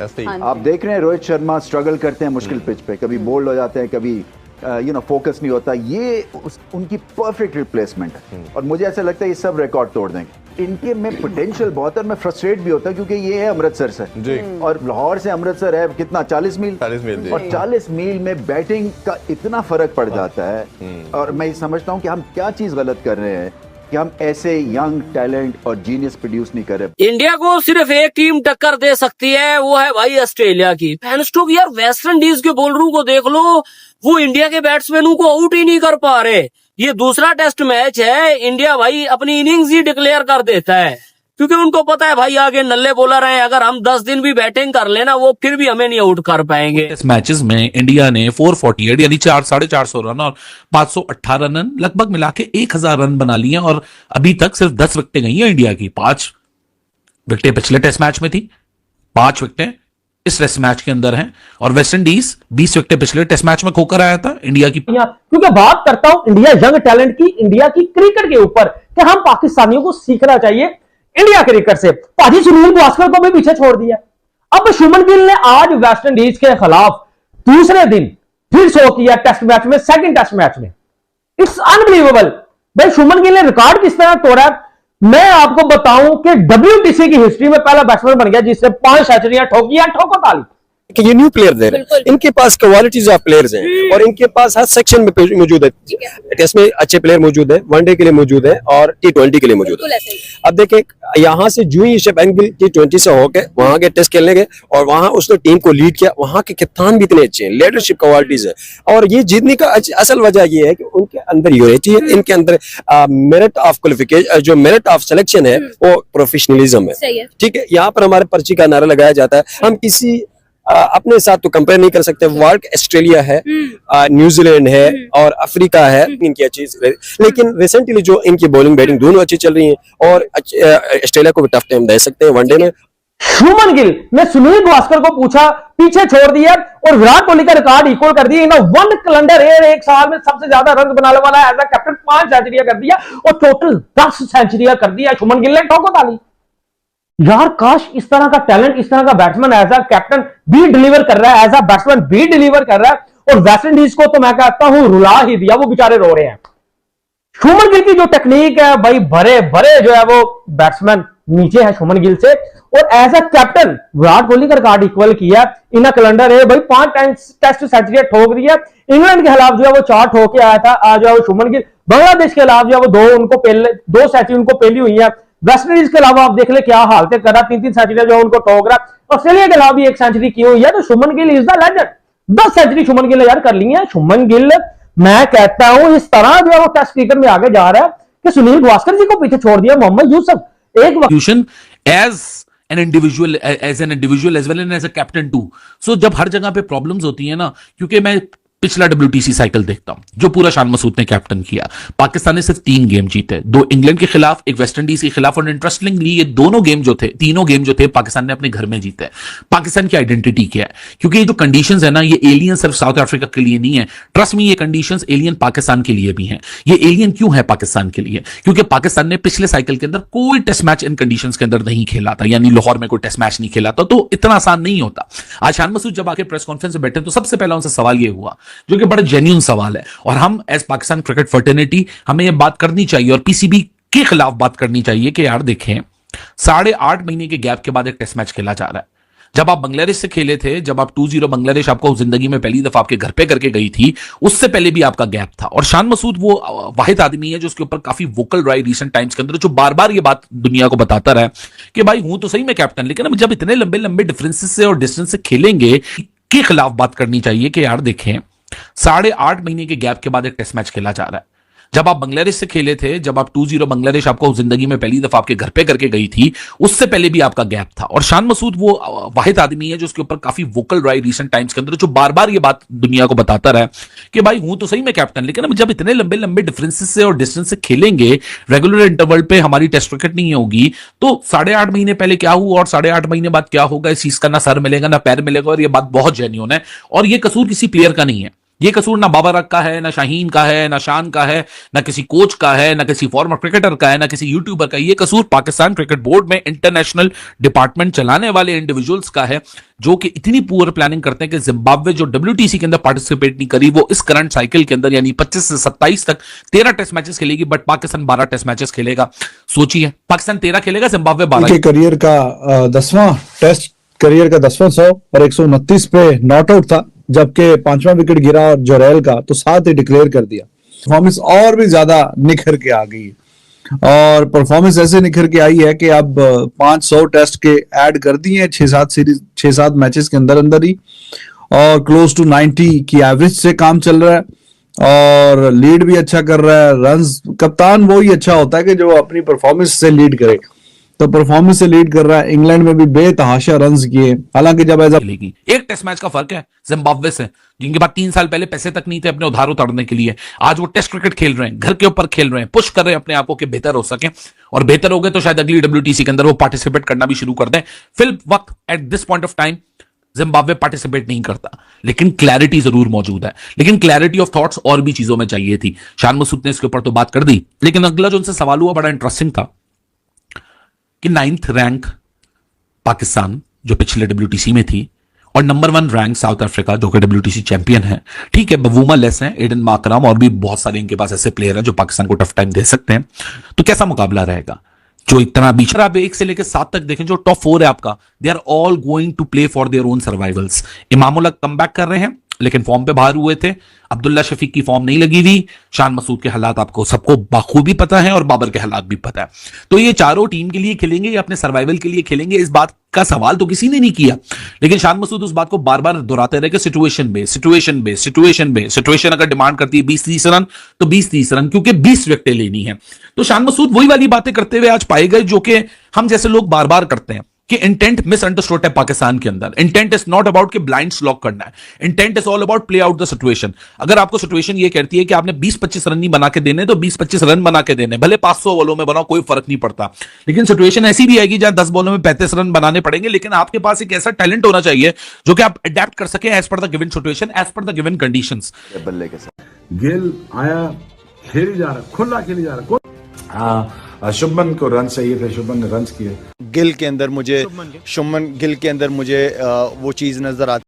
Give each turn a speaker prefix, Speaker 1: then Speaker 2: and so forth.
Speaker 1: ऐसे ही
Speaker 2: आप देख रहे हैं रोहित शर्मा स्ट्रगल करते हैं मुश्किल पिच पे, कभी बोल्ड हो जाते हैं, कभी फोकस नहीं होता। ये उनकी परफेक्ट रिप्लेसमेंट है और मुझे ऐसा लगता है ये सब रिकॉर्ड तोड़ देंगे। इनके में पोटेंशियल बहुत है और मैं फ्रस्ट्रेट भी होता क्योंकि ये है अमृतसर से
Speaker 1: जी।
Speaker 2: और लाहौर से अमृतसर है कितना 40 मील
Speaker 1: 40 मील जी।
Speaker 2: और 40 मील में बैटिंग का इतना फर्क पड़ जाता है और मैं समझता हूँ कि हम क्या चीज गलत कर रहे हैं कि हम ऐसे यंग टैलेंट और जीनियस प्रोड्यूस नहीं कर रहे।
Speaker 3: इंडिया को सिर्फ एक टीम टक्कर दे सकती है, वो है भाई ऑस्ट्रेलिया की। फैनस्टोक यार वेस्ट इंडीज के बॉलरों को देख लो, वो इंडिया के बैट्समैनों को आउट ही नहीं कर पा रहे। ये दूसरा टेस्ट मैच है, इंडिया भाई अपनी इनिंग्स ही डिक्लेयर कर देता है क्योंकि उनको पता है भाई आगे नल्ले बॉलर हैं, अगर हम 10 दिन भी बैटिंग कर लेना वो फिर भी हमें नहीं आउट कर पाएंगे।
Speaker 4: इस मैचेस में इंडिया ने 448 यानी 450 रन और 518 रन लगभग मिला के 1000 रन बना लिए और अभी तक सिर्फ 10 विकेटें गई हैं इंडिया की। 5 विकेटें पिछले टेस्ट मैच में थी, 5 विकेटें इस टेस्ट मैच के अंदर हैं और वेस्ट इंडीज 20 विकेटें पिछले टेस्ट मैच में खोकर आया था इंडिया की।
Speaker 5: क्योंकि बात करता हूं इंडिया यंग टैलेंट की, इंडिया की क्रिकेट के ऊपर कि हम पाकिस्तानियों को सीखना चाहिए इंडिया क्रिकेट से। पाजी सुनील गावस्कर को भी पीछे छोड़ दिया। अब शुभमन गिल ने आज वेस्ट इंडीज के खिलाफ दूसरे दिन फिर शो किया टेस्ट मैच में, सेकंड टेस्ट मैच में। It's unbelievable. भाई शुभमन गिल ने रिकॉर्ड किस तरह तोड़ा है मैं आपको बताऊं कि WTC की हिस्ट्री में पहला बैट्समैन बन गया जिसने 5 सेंचुरियां ठोकी हैं। ठोको ताली
Speaker 6: कि ये न्यू प्लेयर दे रहे हैं, इनके पास क्वालिटीज ऑफ प्लेयर्स हैं और इनके पास हर सेक्शन में मौजूद है। टेस्ट में अच्छे प्लेयर मौजूद है, वनडे के लिए मौजूद है और T20 के लिए मौजूद है। अब देखें यहाँ से जो ही शुभमन गिल T20 से होके वहां के टेस्ट खेलने गए और वहां उसने टीम को लीड किया। वहां के कप्तान भी इतने अच्छे हैं, लीडरशिप क्वालिटीज है और ये जीतने का असल वजह ये है कि उनके अंदर यूनिटी है, इनके अंदर मेरिट ऑफ क्वालिफिकेशन जो मेरिट ऑफ सिलेक्शन है वो प्रोफेशनलिज्म है। ठीक है, यहाँ पर हमारे पर्ची का नारा लगाया जाता है। हम किसी अपने साथ तो कंपेयर नहीं कर सकते। वर्ल्ड ऑस्ट्रेलिया है, न्यूजीलैंड है और अफ्रीका है, इनकी अच्छी, लेकिन रिसेंटली जो इनकी बॉलिंग बैटिंग दोनों अच्छी चल रही है और ऑस्ट्रेलिया को भी टफ टाइम दे सकते हैं वनडे में।
Speaker 5: शुभमन गिल ने सुनील गावस्कर को पूछा, पीछे छोड़ दिया और विराट कोहली का रिकॉर्ड इक्वल कर दिया। वन कैलेंडर ईयर एक साल में सबसे ज्यादा रन बनाने वाला एज अ कैप्टन 5 सेंचुरियां कर दिया और टोटल 10 सेंचुरियां कर दिया शुभमन गिल ने। ठोको ताली यार, काश इस तरह का टैलेंट, इस तरह का बैट्समैन एज अ कैप्टन भी डिलीवर कर रहा है, एज अ बैट्समैन भी डिलीवर कर रहा है और वेस्ट इंडीज को तो मैं कहता हूं रुला ही दिया। वो बेचारे रो रहे हैं। शुभमन गिल की जो टेक्निक है भाई, भरे भरे जो है वो बैट्समैन नीचे है शुभमन गिल से और as a captain Virat Kohli का रिकॉर्ड इक्वल किया। इन कैलेंडर है भाई 5 टेस्ट सेंचुरी ठोक दिया। इंग्लैंड के खिलाफ जो है वो 4 ठोक के आया था। आज जो है वो शुभमन गिल, बांग्लादेश के खिलाफ जो है वो 2 सेंचुरी उनको पहली हुई है। वेस्ट इंडीज के अलावा आप देख ले क्या हालत कर रहा, 3-3 सेंचुरी जो उनको ठोक रहा। ऑस्ट्रेलिया के अलावा भी 1 सेंचुरी की हुई है। तो Shubman Gill is the legend. 10 century Shubman Gill ने यार कर ली है। शुभमन गिल मैं कहता हूं इस तरह जो है वो टेस्ट क्रिकेट में आगे जा रहा है कि सुनील गावस्कर जी को पीछे छोड़ दिया मोहम्मद यूसुफ। एक
Speaker 4: as an individual as well and as a captain too. So जब हर जगह पे प्रॉब्लम्स होती है ना, क्योंकि मैं पिछला WTC साइकिल देखता हूं जो पूरा शान मसूद ने कैप्टन किया, पाकिस्तान ने सिर्फ 3 गेम जीते, 2 इंग्लैंड के खिलाफ, 1 वेस्ट इंडीज के खिलाफ और इंटरेस्टिंगली ये दोनों गेम जो थे, तीनों गेम जो थे पाकिस्तान ने अपने घर में जीते। पाकिस्तान की आइडेंटिटी क्या है? क्योंकि ये जो कंडीशंस है ना, ये एलियन सिर्फ साउथ अफ्रीका के लिए नहीं है। ट्रस्ट मी, ये कंडीशंस एलियन पाकिस्तान के लिए भी हैं। ये एलियन क्यों है पाकिस्तान के लिए? क्योंकि पाकिस्तान ने पिछले साइकिल के अंदर कोई टेस्ट मैच इन कंडीशंस के अंदर नहीं खेला था, यानी लाहौर में कोई टेस्ट मैच नहीं खेला था, तो इतना आसान नहीं होता। आज शान मसूद जब आके प्रेस कॉन्फ्रेंस में बैठे तो सबसे पहला उनसे सवाल ये हुआ जो कि बड़ा जेन्युइन सवाल है और हम एज पाकिस्तान क्रिकेट फर्टर्निटी हमें यह बात करनी चाहिए और PCB के खिलाफ बात करनी चाहिए कि यार देखें 8.5 महीने के गैप के बाद एक टेस्ट मैच खेला जा रहा है। जब आप बांग्लादेश से खेले थे, जब आप 2-0 बांग्लादेश आपको जिंदगी में पहली दफा आपके घर पे करके गई थी, उससे पहले भी आपका गैप था। और शान मसूद वो वाहिद आदमी है जो उसके ऊपर काफी वोकल रहा है रिसेंट टाइम्स के अंदर, जो बार बार ये बात दुनिया को बताता रहा है कि भाई हूं तो सही मैं कैप्टन, लेकिन जब इतने लंबे लंबे डिफरेंसेस से और डिस्टेंस से खेलेंगे के खिलाफ बात करनी चाहिए कि यार देखें 8.5 महीने के गैप के बाद एक टेस्ट मैच खेला जा रहा है। जब आप बांग्लादेश से खेले थे, जब आप 2-0 बांग्लादेश आपको जिंदगी में पहली दफा आपके घर पे करके गई थी, उससे पहले भी आपका गैप था। और शान मसूद वो वाहिद आदमी है जो उसके ऊपर काफी वोकल रहा है रिसेंट टाइम्स के अंदर, जो बार बार ये बात दुनिया को बताता रहा है कि भाई हूं तो सही मैं कैप्टन, लेकिन जब इतने लंबे लंबे डिफरेंसेस से और डिस्टेंस से खेलेंगे, रेगुलर इंटरवल पे हमारी टेस्ट क्रिकेट नहीं होगी, तो 8.5 महीने पहले क्या हुआ और 8.5 महीने बाद क्या होगा, इस चीज का ना सर मिलेगा ना पैर मिलेगा। और ये बात बहुत जेन्युइन है और ये कसूर किसी प्लेयर का नहीं है, ये कसूर ना बाबर का है, ना शाहीन का है, ना शान का है, ना किसी कोच का है, ना किसी फॉर्मर क्रिकेटर का है, ना किसी यूट्यूबर का। ये कसूर पाकिस्तान क्रिकेट बोर्ड में इंटरनेशनल डिपार्टमेंट चलाने वाले इंडिविजुअल्स का है, जो कि इतनी पुअर प्लानिंग करते हैं कि जिम्बाब्वे जो WTC के अंदर पार्टिसिपेट नहीं करी, वो इस करंट साइकिल के अंदर यानी 25 से 27 तक 13 टेस्ट मैचेस खेलेगी, बट पाकिस्तान 12 टेस्ट मैचेस खेलेगा। सोचिए, पाकिस्तान 13 खेलेगा, जिम्बाब्वे 12।
Speaker 1: करियर का 10वां टेस्ट, करियर का 10वां 100 और 129 पे नॉट आउट था, जबकि 5वां विकेट गिरा और जोरेल का तो 7 ही डिक्लेयर कर दिया। परफॉर्मेंस और भी ज्यादा निखर के आ गई और परफॉर्मेंस ऐसे निखर के आई है कि अब 500 टेस्ट के ऐड कर दिए 6-7 सीरीज 6-7 मैचेस के अंदर अंदर ही, और क्लोज टू 90 की एवरेज से काम चल रहा है और लीड भी अच्छा कर रहा है। रन्स, कप्तान वो ही अच्छा होता है कि जो अपनी परफॉर्मेंस से लीड करे, तो परफॉर्मेंस से लीड कर रहा है। इंग्लैंड में भी बेतहाशा रन्स किए, हालांकि जब एज
Speaker 4: खेलेगी। एक टेस्ट मैच का फर्क है जिम्बाब्वे से, जिनके पास 3 साल पहले पैसे तक नहीं थे अपने उधार उतारने के लिए। आज वो टेस्ट क्रिकेट खेल रहे हैं, घर के ऊपर खेल रहे हैं, पुश कर रहे हैं अपने आप को कि बेहतर हो सके, और बेहतर हो गए तो शायद अगली WTC के अंदर वो पार्टिसिपेट करना भी शुरू कर दें। फिल वक्त at this point of time Zimbabwe participate नहीं करता, लेकिन क्लैरिटी जरूर मौजूद है। लेकिन क्लैरिटी ऑफ थॉट्स और भी चीजों में चाहिए थी। शान मसूद ने इसके ऊपर तो बात कर दी, लेकिन अगला जो उनसे सवाल हुआ बड़ा इंटरेस्टिंग था कि 9th रैंक पाकिस्तान जो पिछले WTC में थी, और नंबर 1 रैंक साउथ अफ्रीका जो कि WTC चैंपियन है। ठीक है, बवूमा लेस है, एडन माकरम और भी बहुत सारे इनके पास ऐसे प्लेयर हैं जो पाकिस्तान को टफ टाइम दे सकते हैं। तो कैसा मुकाबला रहेगा? जो इतना बीच आप 1 से लेकर 7 तक देखें, जो टॉप 4 है आपका, they are all going to play for their own survivals. Imamul Haq comeback कर रहे हैं, लेकिन फॉर्म पे बाहर हुए थे। अब्दुल्ला शफीक की फॉर्म नहीं लगी हुई। शान मसूद के हालात आपको सबको बाखूबी पता है, और बाबर के हालात भी पता है। तो ये चारों टीम के लिए खेलेंगे या अपने सर्वाइवल के लिए खेलेंगे, इस बात का सवाल तो किसी ने नहीं किया। लेकिन शान मसूद उस बात को बार बार दोहराते रहे कि सिचुएशन अगर डिमांड करती है 20-30 रन तो 20-30 रन, क्योंकि 20 विकेटें लेनी है। तो शान मसूद वही वाली बातें करते हुए आज पाए गए जो कि हम जैसे लोग बार बार करते हैं कि इंटेंट मिसअंडरस्टूड है पाकिस्तान के अंदर। इंटेंट इज नॉट अबाउट कि ब्लाइंड लॉक करना है, intent is all about play out the situation. अगर आपको सिचुएशन ये कहती है कि आपने 20-25 रन नहीं बना के देने, तो 20-25 रन बना के देने, भले 500 बॉलों में बनाओ, कोई फर्क नहीं पड़ता। लेकिन सिचुएशन ऐसी भी आएगी जहां 10 बॉलों में 35 रन बनाने पड़ेंगे, लेकिन आपके पास एक ऐसा टैलेंट होना चाहिए जो कि आप अडेप्ट कर सके as per the given situation, as per the given conditions.
Speaker 2: बल्ले के साथ
Speaker 7: गिल आया, खेली जा रहा, खुला खेली जा रहा। शुभमन को रन चाहिए थे, शुभमन ने रन किए।
Speaker 8: गिल के अंदर मुझे शुभमन गिल के अंदर मुझे वो चीज़ नज़र आती